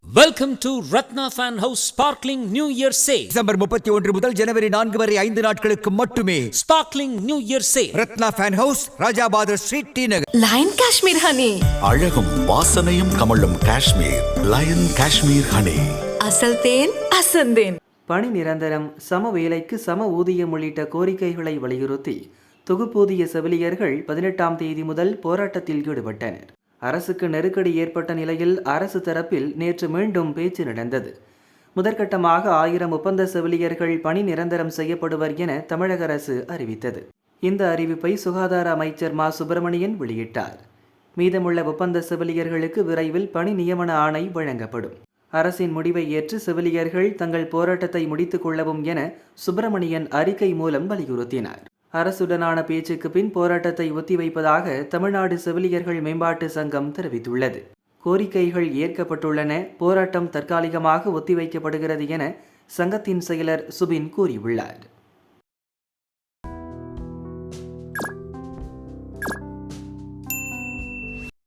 Welcome to Ratna Fan House Sparkling New Year Sale. December 31 முதல் ஜனவரி 4 வரை 5 நாட்களுக்கு மட்டுமே. Sparkling New Year Sale. Ratna fan house, Rajabadar street, T Nagar. Lion Kashmir honey. அழகும் வாசனையும் கமழும் காஷ்மீர் லயன் காஷ்மீர் ஹனி. அசல் தேன் அசந்தேன். பணி நிரந்தரம், சம வேலைக்கு சம ஊதியம் உள்ளிட்ட கோரிக்கைகளை வலியுறுத்தி தொகுப்பூதிய செவிலியர்கள் 18ஆம் தேதி முதல் போராட்டத்தில் ஈடுபட்டனர். அரசுக்கு நெருக்கடி ஏற்பட்ட நிலையில் அரசு தரப்பில் நேற்று மீண்டும் பேச்சு நடந்தது. முதற்கட்டமாக 1000 ஒப்பந்த செவிலியர்கள் பணி நிரந்தரம் செய்யப்படுவர் என தமிழக அரசு அறிவித்தது. இந்த அறிவிப்பை சுகாதார அமைச்சர் மா சுப்பிரமணியன் வெளியிட்டார். மீதமுள்ள ஒப்பந்த செவிலியர்களுக்கு விரைவில் பணி நியமன ஆணை வழங்கப்படும். அரசின் முடிவை ஏற்று செவிலியர்கள் தங்கள் போராட்டத்தை முடித்துக் கொள்ளவும் என சுப்பிரமணியன் அறிக்கை மூலம் வலியுறுத்தினார். அரசுடனான பேச்சுக்கு பின் போராட்டத்தை ஒத்திவைப்பதாக தமிழ்நாடு செவிலியர்கள் மேம்பாட்டு சங்கம் தெரிவித்துள்ளது. கோரிக்கைகள் ஏற்கப்பட்டுள்ளன, போராட்டம் தற்காலிகமாக ஒத்திவைக்கப்படுகிறது என சங்கத்தின் செயலர் சுபின் கூறியுள்ளார்.